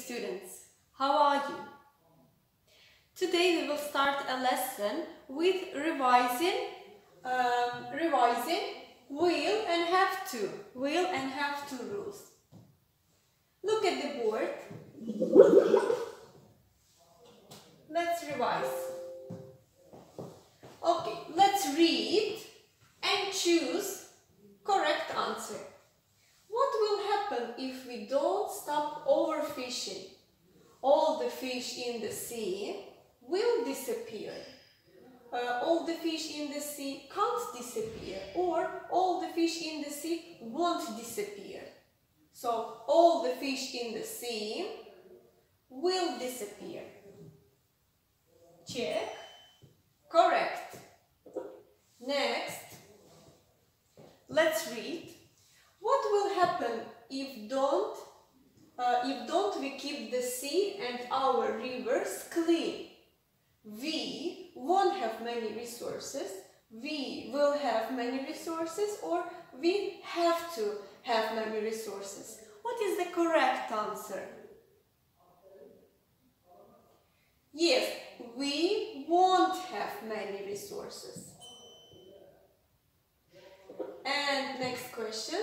students, how are you? Today we will start a lesson with revising will and have to rules. Look at the board. Let's revise. Okay, let's read and choose correct answer. What will happen if we don't stop overfishing? All the fish in the sea will disappear. All the fish in the sea can't disappear, or all the fish in the sea won't disappear. So all the fish in the sea will disappear. Check. Correct. Next, let's read. What will happen if don't we keep the sea and our rivers clean? We won't have many resources. We will have many resources, or we have to have many resources. What is the correct answer? Yes, we won't have many resources. And next question.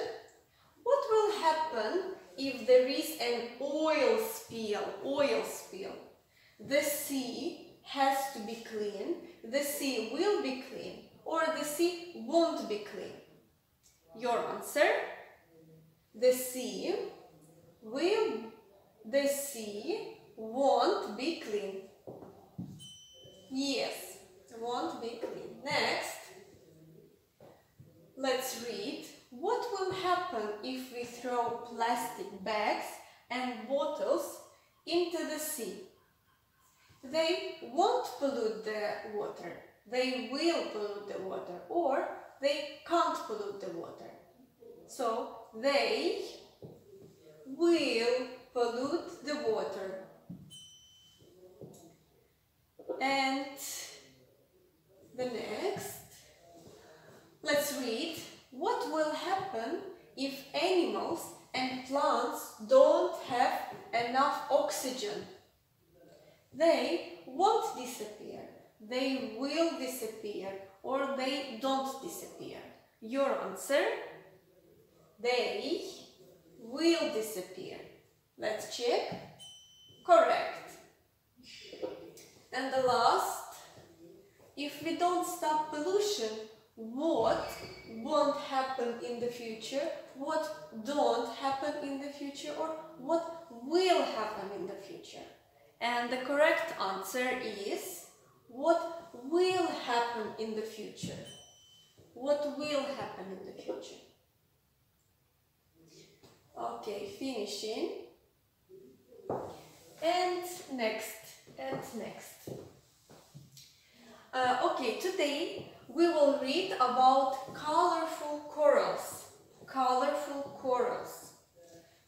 What will happen if there is an oil spill? The sea has to be clean, the sea will be clean, or the sea won't be clean. Your answer? The sea won't be clean. Yes, won't be clean. Next, let's read. What will happen if we throw plastic bags and bottles into the sea? They won't pollute the water. They will pollute the water, or they can't pollute the water. So they will pollute the water. And the next, let's read. What will happen if animals and plants don't have enough oxygen? They won't disappear. They will disappear, or they don't disappear. Your answer? They will disappear. Let's check. Correct. And the last, if we don't stop pollution, what won't happen in the future, what don't happen in the future, or what will happen in the future? And the correct answer is what will happen in the future. What will happen in the future? Okay, finishing. And next. Okay, today we will read about colorful corals. Colorful corals.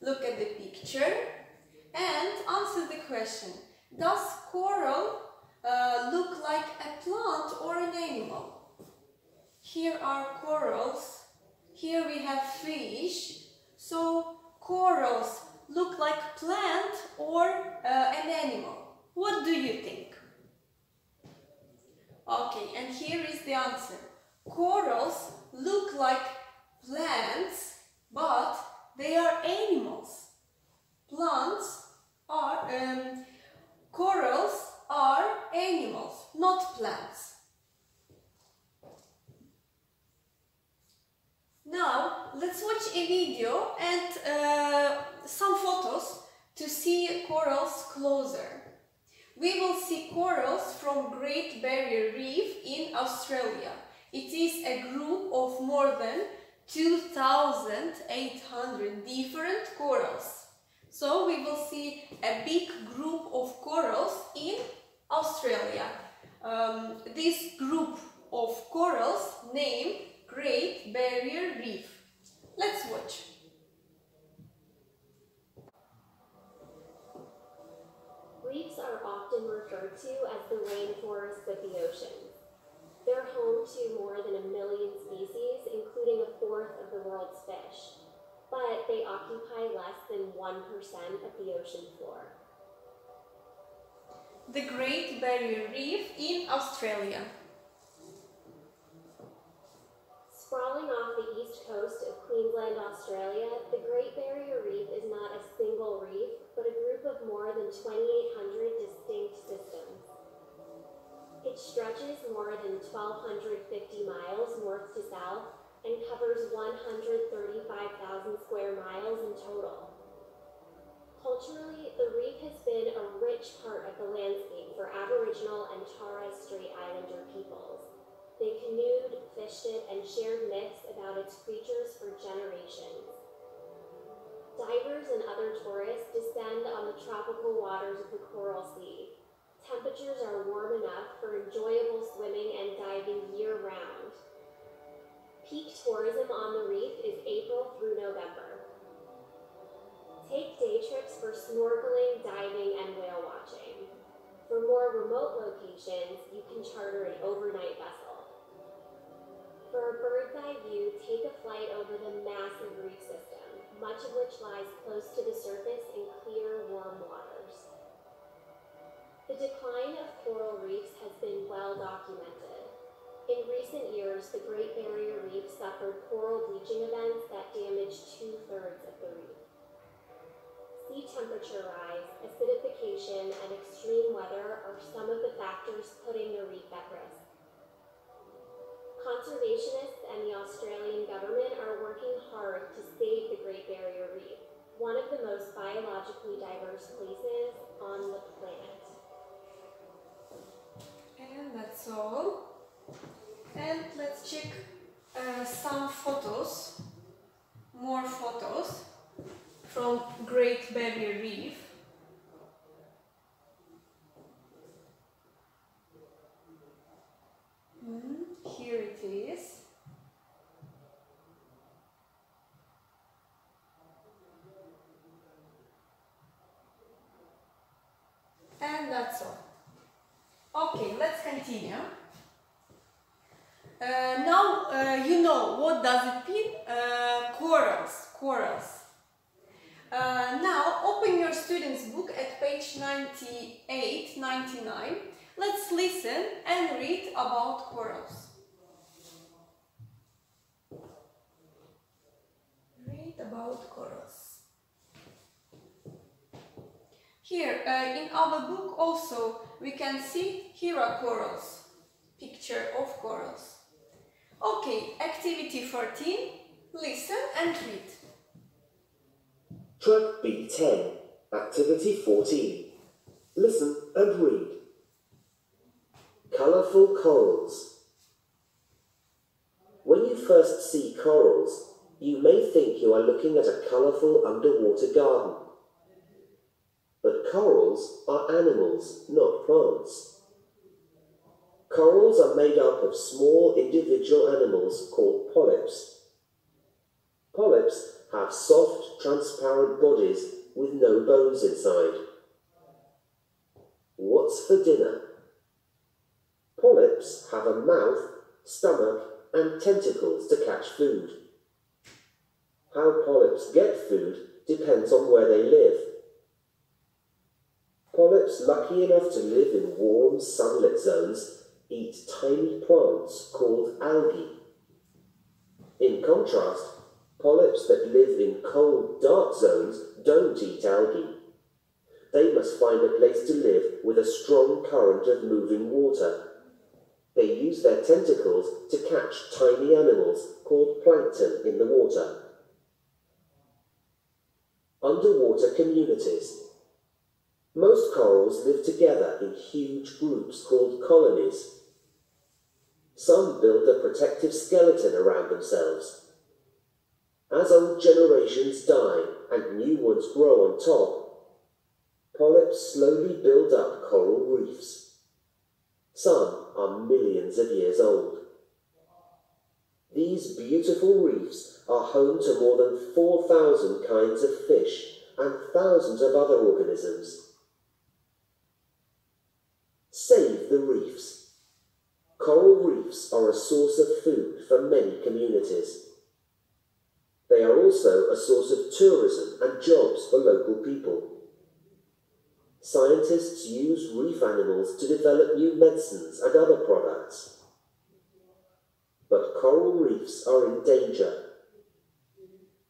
Look at the picture and answer the question. Does coral look like a plant or an animal? Here are corals. Here we have fish. So corals look like plant or an animal. What do you think? Okay, and here is the answer. Corals look like plants, but they are animals. Corals are animals, not plants. Now, let's watch a video and some photos to see corals closer. We will see corals from Great Barrier Reef in Australia. It is a group of more than 2,800 different corals. So we will see a big group of corals in Australia. This group of corals named Great Barrier Reef. Let's watch. Reefs are often referred to as the rainforests of the oceans. They're home to more than 1 million species, including 1/4 of the world's fish. But they occupy less than 1% of the ocean floor. the Great Barrier Reef in Australia? Sprawling off the east coast of Queensland, Australia, the Great Barrier Reef is not a single reef, but a group of more than 2,800 distinct systems. It stretches more than 1,250 miles north to south and covers 135,000 square miles in total. Culturally, the reef has been a rich part of the landscape for Aboriginal and Torres Strait Islander peoples. They canoed, fished it, and shared myths about its creatures for generations. Divers and other tourists descend on the tropical waters of the Coral Sea. Temperatures are warm enough for enjoyable swimming and diving year-round. Peak tourism on the reef is April through November. Take day trips for snorkeling, diving, and whale watching. For more remote locations, you can charter an overnight vessel. For a bird's eye view, take a flight over the massive reef system, much of which lies close to the surface in clear, warm waters. The decline of coral reefs has been well documented. In recent years, the Great Barrier Reef suffered coral bleaching events that damaged 2/3 of the reef. Sea temperature rise, acidification, and extreme weather are some of the factors putting the reef at risk. Conservationists and the Australian government are working hard to save the Great Barrier Reef, one of the most biologically diverse places on the planet. And that's all. And let's check some photos, more photos from Great Barrier Reef. Here it is. And that's all. Okay, let's continue. Now you know what does it mean? Corals. Now open your student's book at page 98-99. Let's listen and read about corals. Read about corals. Here in our book also we can see here are corals. Picture of corals. Okay, activity 14. Listen and read. Track B10, activity 14. Listen and read. Colourful corals. When you first see corals, you may think you are looking at a colourful underwater garden. But corals are animals, not plants. Corals are made up of small individual animals called polyps. Polyps have soft, transparent bodies with no bones inside. What's for dinner? Polyps have a mouth, stomach, and tentacles to catch food. How polyps get food depends on where they live. Polyps lucky enough to live in warm, sunlit zones eat tiny plants called algae. In contrast, polyps that live in cold, dark zones don't eat algae. They must find a place to live with a strong current of moving water. They use their tentacles to catch tiny animals called plankton in the water. Underwater communities. Most corals live together in huge groups called colonies. Some build a protective skeleton around themselves. As old generations die and new ones grow on top, polyps slowly build up coral reefs. Some are millions of years old. These beautiful reefs are home to more than 4,000 kinds of fish and thousands of other organisms. Save the reefs. Coral reefs are a source of food for many communities. They are also a source of tourism and jobs for local people. Scientists use reef animals to develop new medicines and other products. But coral reefs are in danger.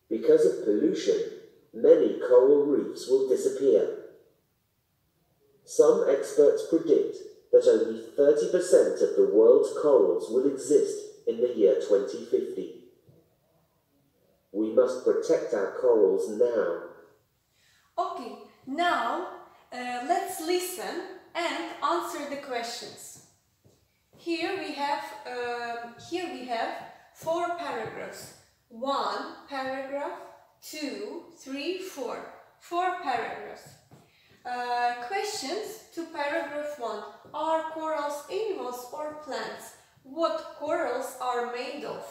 Because of pollution, many coral reefs will disappear. Some experts predict that only 30% of the world's corals will exist in the year 2050. We must protect our corals now. Okay, now let's listen and answer the questions. Here we have 4 paragraphs. 1 paragraph, 2, 3, 4. 4 paragraphs. Questions to paragraph 1. Are corals animals or plants? What corals are made of?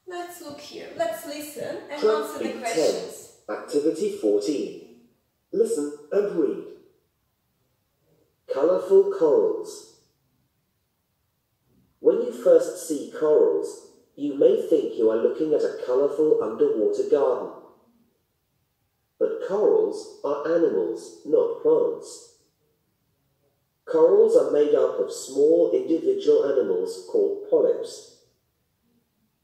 Let's look here. Let's listen and answer the questions. 10. Activity 14. Listen and read. Colourful corals. When you first see corals, you may think you are looking at a colourful underwater garden. But corals are animals, not plants. Corals are made up of small individual animals called polyps.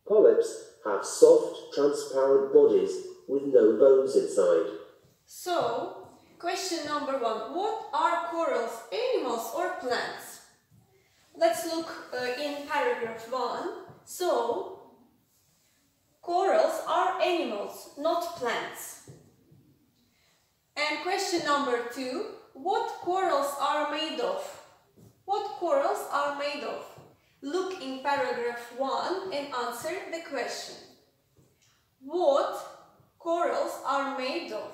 Polyps have soft, transparent bodies with no bones inside. So, question number 1. What are corals, animals or plants? Let's look in paragraph 1. So, corals are animals, not plants. And question number 2. What corals are made of? What corals are made of? Look in paragraph 1 and answer the question. What corals are made of?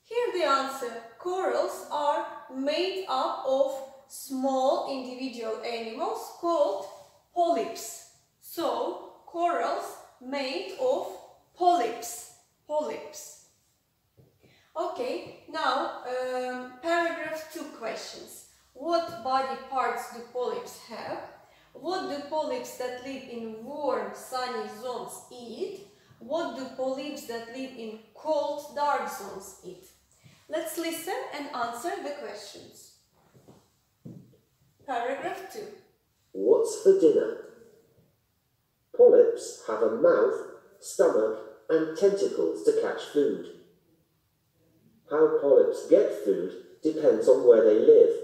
Here the answer. Corals are made up of small individual animals called polyps. So, corals made of polyps. Polyps. Okay, now paragraph 2 questions. What body parts do polyps have? What do polyps that live in warm, sunny zones eat? What do polyps that live in cold, dark zones eat? Let's listen and answer the questions. Paragraph 2. What's for dinner? Polyps have a mouth, stomach, and tentacles to catch food. How polyps get food depends on where they live.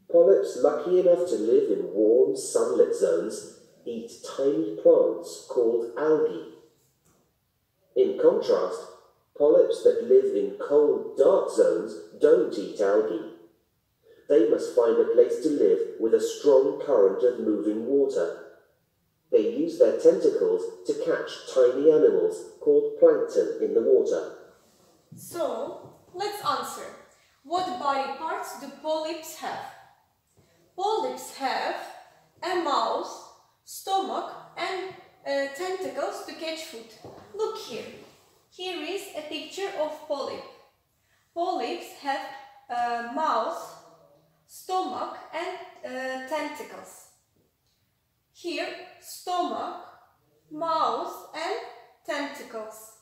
Polyps lucky enough to live in warm, sunlit zones eat tiny plants called algae. In contrast, polyps that live in cold, dark zones don't eat algae. They must find a place to live with a strong current of moving water. They use their tentacles to catch tiny animals called plankton in the water. So, let's answer. What body parts do polyps have? Polyps have a mouth, stomach and tentacles to catch food. Look here. Here is a picture of polyp. Polyps have a mouth, stomach and tentacles. Here, stomach, mouth and tentacles.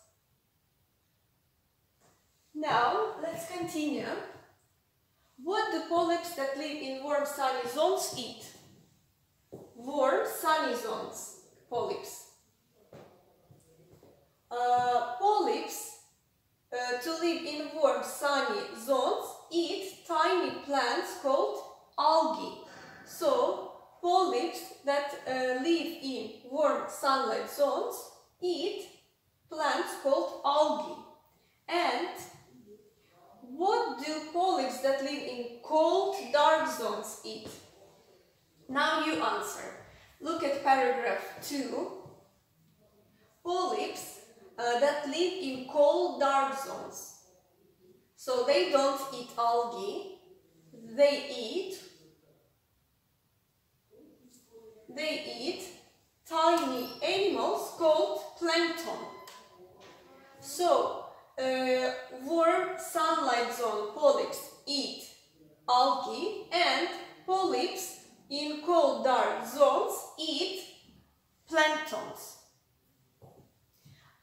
Now, let's continue. What do polyps that live in warm, sunny zones eat? Warm, sunny zones, polyps. Polyps to live in warm, sunny zones eat tiny plants called algae. So, polyps that live in warm, sunlight zones eat plants called algae. And what do polyps that live in cold, dark zones eat? Now you answer. Look at paragraph 2. Polyps that live in cold, dark zones. So they don't eat algae. They eat tiny animals called plankton. So, warm sunlight zone polyps eat algae and polyps in cold dark zones eat planktons.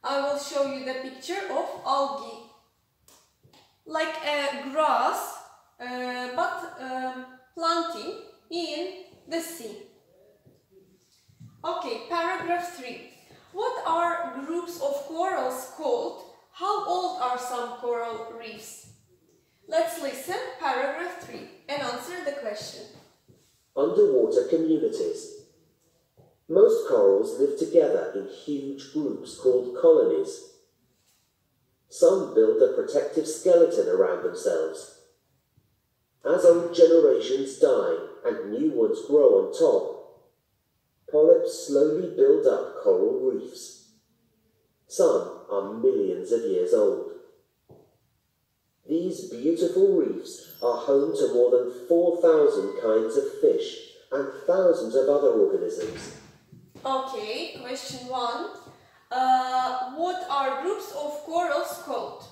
I will show you the picture of algae. like a grass, but planting in the sea. Okay, paragraph 3. What are groups of corals called? How old are some coral reefs? Let's listen, paragraph 3, and answer the question. Underwater communities. Most corals live together in huge groups called colonies. Some build a protective skeleton around themselves. As old generations die and new ones grow on top, polyps slowly build up coral reefs. Some are millions of years old. These beautiful reefs are home to more than 4,000 kinds of fish and thousands of other organisms. Okay, question 1. What are groups of corals called?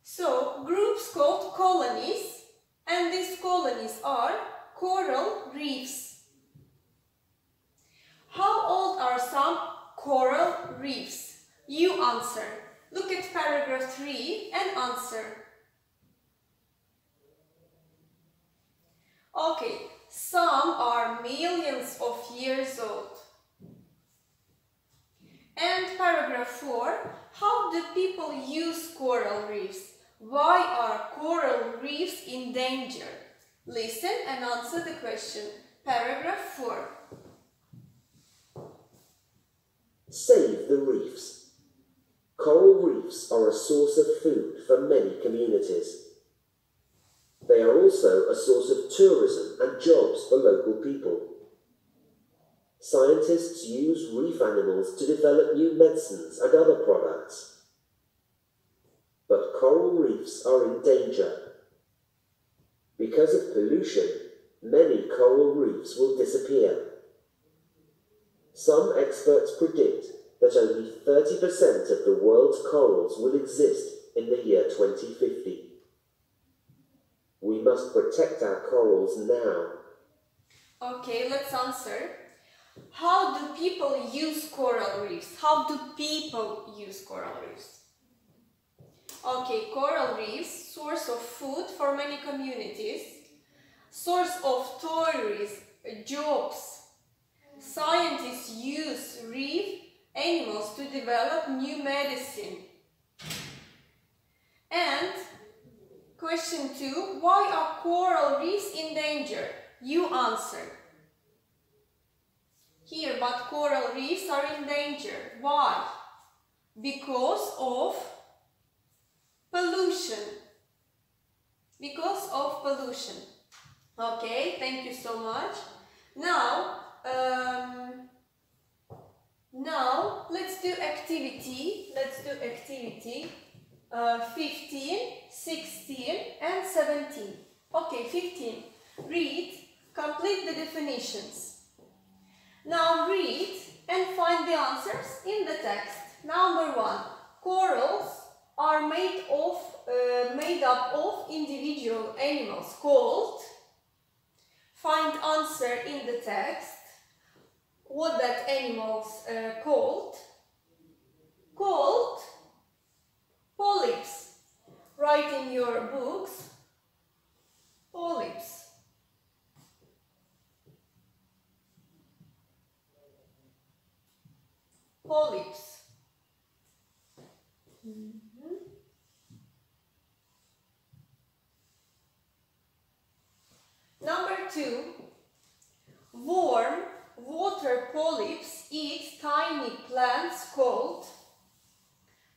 So, groups called colonies, and these colonies are coral reefs. How old are some coral reefs? You answer. Look at paragraph 3 and answer. Okay, some are millions of years old. And paragraph 4, how do people use coral reefs? Why are coral reefs in danger? Listen and answer the question. Paragraph 4. Save the reefs. Coral reefs are a source of food for many communities. They are also a source of tourism and jobs for local people. Scientists use reef animals to develop new medicines and other products. But coral reefs are in danger. Because of pollution, many coral reefs will disappear. Some experts predict that only 30% of the world's corals will exist in the year 2050. We must protect our corals now. Okay, let's answer. How do people use coral reefs? How do people use coral reefs? Okay, coral reefs, source of food for many communities, source of tourists, jobs. Scientists use reef animals to develop new medicine. And question 2, why are coral reefs in danger? You answer. Here, but coral reefs are in danger. Why? Because of pollution. Because of pollution. Okay, thank you so much. Now let's do activity. 15, 16 and 17. Okay, 15. Read, complete the definitions. Now read and find the answers in the text. Number 1. Corals are made up of individual animals called. Find answer in the text. What that animals called? Called polyps. Write in your books. Polyps. Polyps. Number 2. Warm water polyps eat tiny plants called.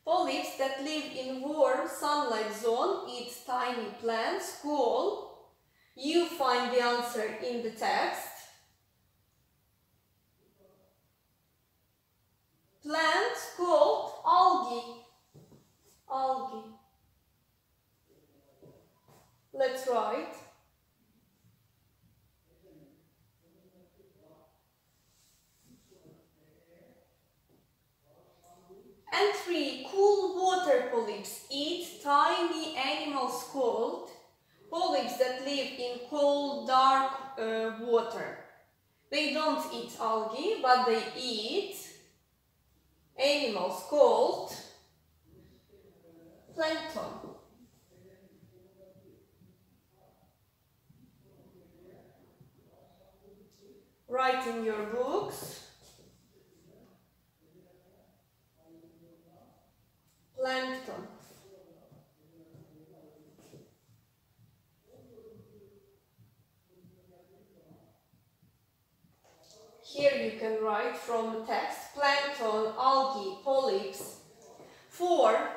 Polyps that live in warm sunlight zone eat tiny plants called. You find the answer in the text. Plants called algae. Algae. Let's write. And 3. Cool water polyps eat tiny animals called. Polyps that live in cold, dark water. They don't eat algae, but they eat animals called Plankton. Write in your books. Plankton. Here you can write from the text plankton, algae, polyps. 4.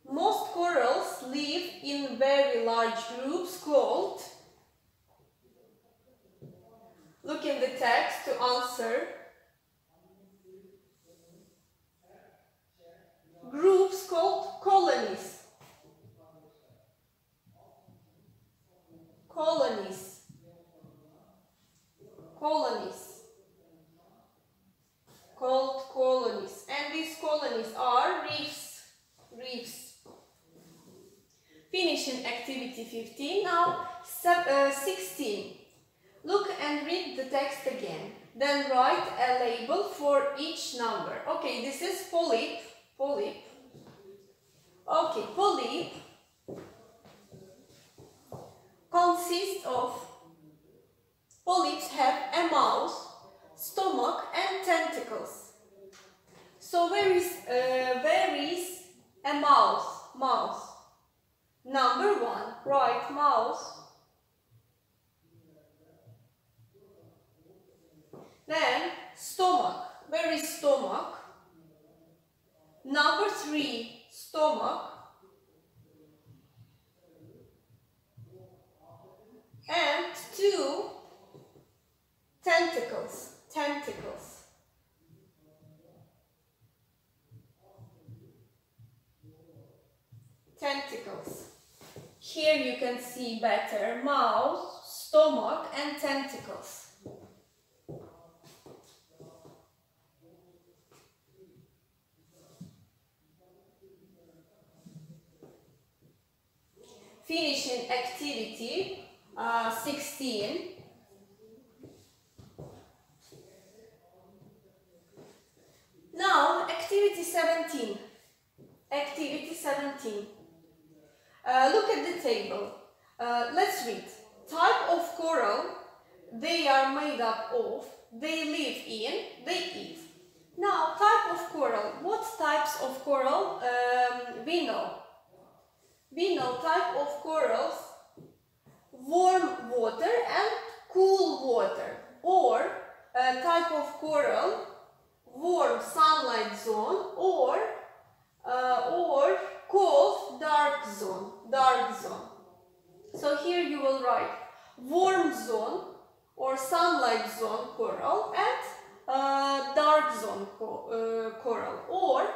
Most corals live in very large groups called. Look in the text to answer. Groups called colonies. Colonies. Colonies. Called colonies. And these colonies are reefs. Reefs. Finishing activity 15. Now 16. Look and read the text again. Then write a label for each number. Okay, this is polyp. Polyp. Okay, polyp consists of, polyps have a mouth, stomach and tentacles. So where is a mouth? Mouth. Number 1, write mouth. Then stomach. Where is stomach? Number 3, stomach. And 2, tentacles. Tentacles. Tentacles. Here you can see better mouth, stomach and tentacles. Finishing activity 16. Now activity 17. Activity 17. Look at the table. Let's read. Type of coral they are made up of, they live in, they eat. Now type of coral. What types of coral we know? We know type of corals, warm water and cool water, or type of coral, warm sunlight zone, or cold dark zone. Dark zone. So here you will write warm zone or sunlight zone coral and dark zone coral, or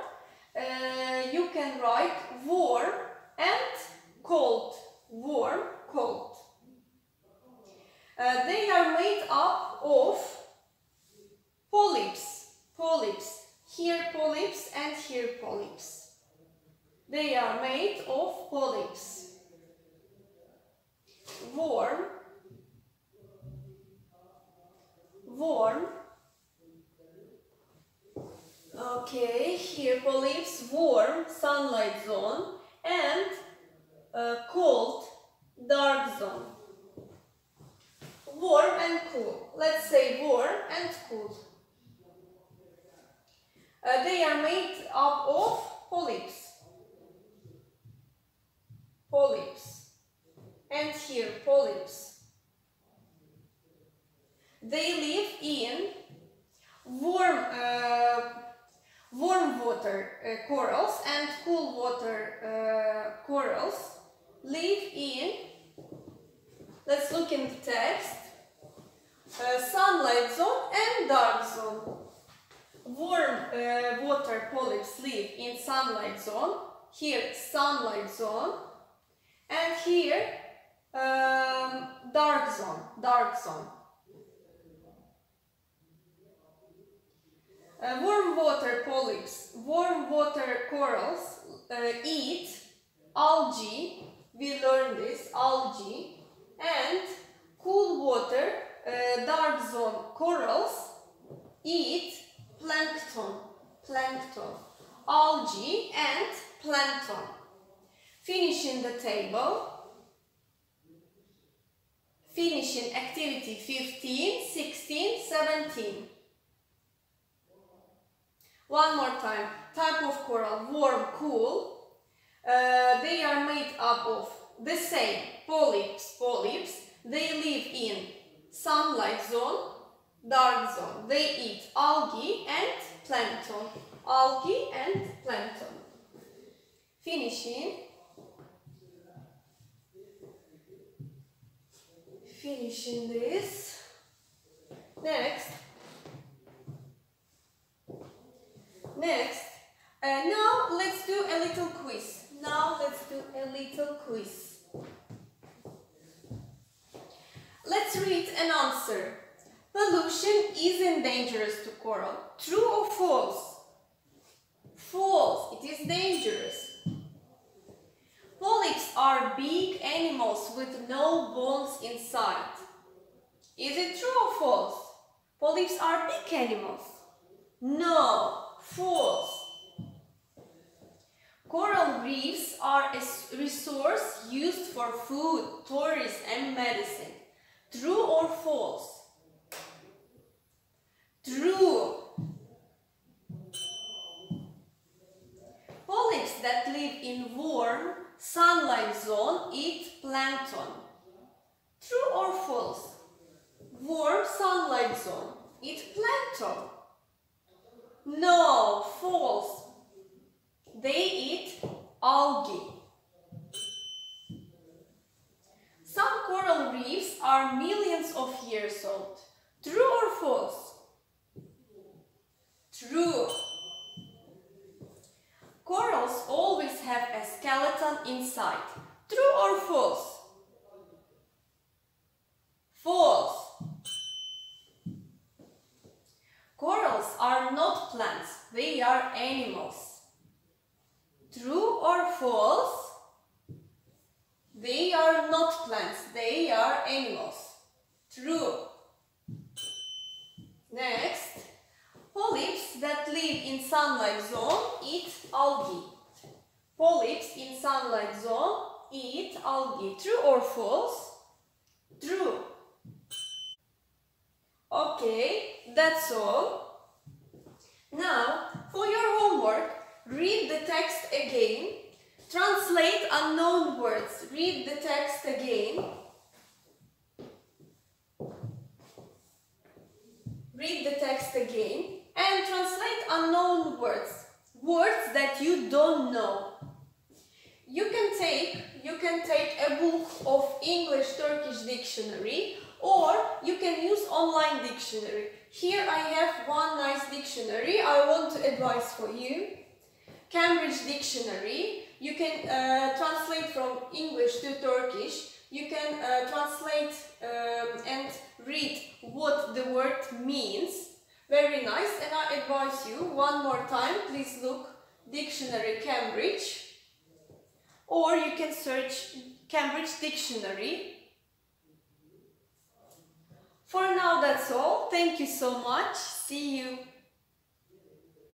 you can write warm and cold. Warm, cold. They are made up of polyps. Polyps. Here polyps and here polyps. They are made of polyps. Warm. Warm. Okay, here polyps, warm, sunlight zone, and cold, dark zone. Warm and cool. Let's say warm and cool. They are made up of polyps. Polyps. And here polyps. They live in warm water corals, and cool water corals live in, let's look in the text, sunlight zone and dark zone. Warm water polyps live in sunlight zone, here sunlight zone, and here dark zone, dark zone. Warm water polyps, warm water corals eat algae, we learned this, algae, and cool water dark zone corals eat plankton, plankton, algae and plankton. Finishing the table. Finishing activity 15, 16, 17. One more time. Type of coral, warm, cool. They are made up of the same polyps. They live in sunlight zone, dark zone. They eat algae and plankton. Algae and plankton. Finishing this. Next. Now let's do a little quiz. Let's read and answer. Pollution isn't dangerous to coral. True or false? False. It is dangerous. Polyps are big animals with no bones inside. Is it true or false? Polyps are big animals. No, false. Coral reefs are a resource used for food, tourism and medicine. True or false? True. Polyps that live in warm, sunlight zone eat plankton. True or false? Warm sunlight zone eat plankton. No, false. They eat algae. Some coral reefs are millions of years old. True or false? True. Corals always have a skeleton inside. True or false? False. Corals are not plants, they are animals. True or false? They are not plants, they are animals. True. Next. Polyps that live in sunlight zone eat algae. Polyps in sunlight zone eat algae. True or false? True. Okay, that's all. Now, for your homework, read the text again. Translate unknown words. Read the text again. Read the text again and translate unknown words. Words that you don't know. You can take a book of English-Turkish dictionary, or you can use online dictionary. Here I have one nice dictionary I want to advise for you. Cambridge Dictionary. You can translate from English to Turkish. You can translate and read what the word means. Very nice, and I advise you one more time, please look Dictionary Cambridge, or you can search Cambridge Dictionary. For now that's all. Thank you so much. See you.